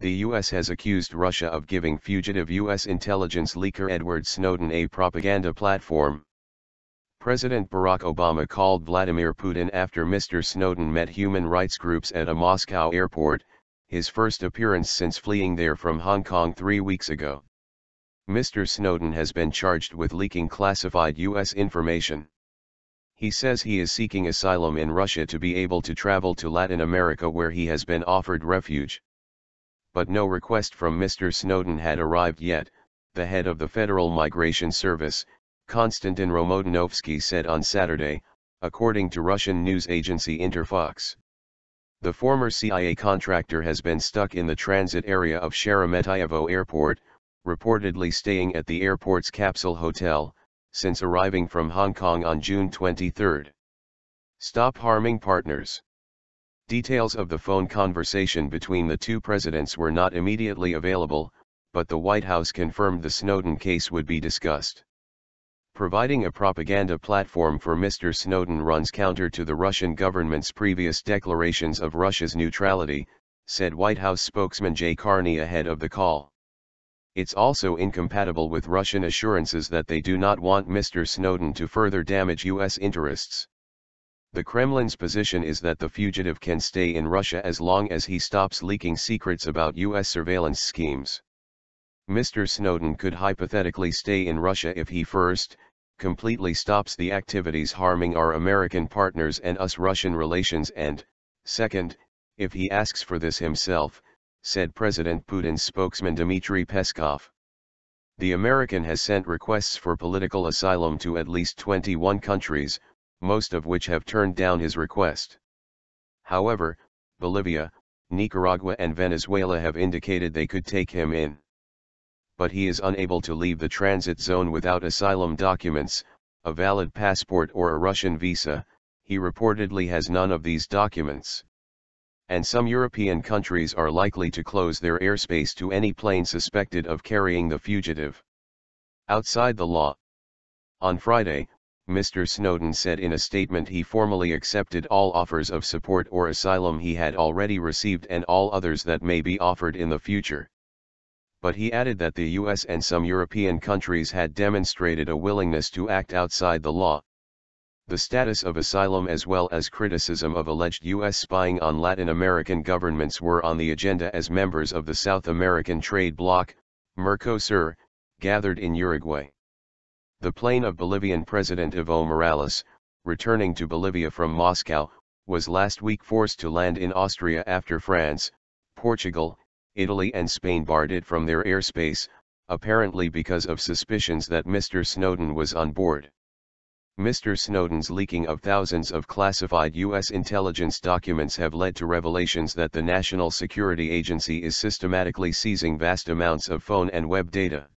The U.S. has accused Russia of giving fugitive U.S. intelligence leaker Edward Snowden a propaganda platform. President Barack Obama called Vladimir Putin after Mr. Snowden met human rights groups at a Moscow airport, his first appearance since fleeing there from Hong Kong 3 weeks ago. Mr. Snowden has been charged with leaking classified U.S. information. He says he is seeking asylum in Russia to be able to travel to Latin America where he has been offered refuge. But no request from Mr. Snowden had arrived yet, the head of the Federal Migration Service, Konstantin Romodanovsky said on Saturday, according to Russian news agency Interfaks. The former CIA contractor has been stuck in the transit area of Sheremetyevo airport, reportedly staying at the airport's Capsule Hotel, since arriving from Hong Kong on June 23. Stop harming partners. Details of the phone conversation between the two presidents were not immediately available, but the White House confirmed the Snowden case would be discussed. Providing a propaganda platform for Mr. Snowden runs counter to the Russian government's previous declarations of Russia's neutrality, said White House spokesman Jay Carney ahead of the call. It's also incompatible with Russian assurances that they do not want Mr. Snowden to further damage U.S. interests. The Kremlin's position is that the fugitive can stay in Russia as long as he stops leaking secrets about U.S. surveillance schemes. Mr. Snowden could hypothetically stay in Russia if he first, completely stops the activities harming our American partners and US-Russian relations and, second, if he asks for this himself, said President Putin's spokesman Dmitry Peskov. The American has sent requests for political asylum to at least 21 countries, most of which have turned down his request. However, Bolivia, Nicaragua and Venezuela have indicated they could take him in. But he is unable to leave the transit zone without asylum documents, a valid passport or a Russian visa. He reportedly has none of these documents. And some European countries are likely to close their airspace to any plane suspected of carrying the fugitive. Outside the law. On Friday, Mr. Snowden said in a statement he formally accepted all offers of support or asylum he had already received and all others that may be offered in the future. But he added that the US and some European countries had demonstrated a willingness to act outside the law. The status of asylum as well as criticism of alleged US spying on Latin American governments were on the agenda as members of the South American trade bloc, Mercosur, gathered in Uruguay. The plane of Bolivian President Evo Morales, returning to Bolivia from Moscow, was last week forced to land in Austria after France, Portugal, Italy and Spain barred it from their airspace, apparently because of suspicions that Mr. Snowden was on board. Mr. Snowden's leaking of thousands of classified U.S. intelligence documents have led to revelations that the National Security Agency is systematically seizing vast amounts of phone and web data.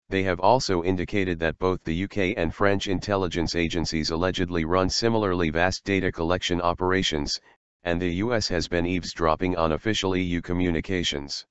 They have also indicated that both the UK and French intelligence agencies allegedly run similarly vast data collection operations, and the US has been eavesdropping on official EU communications.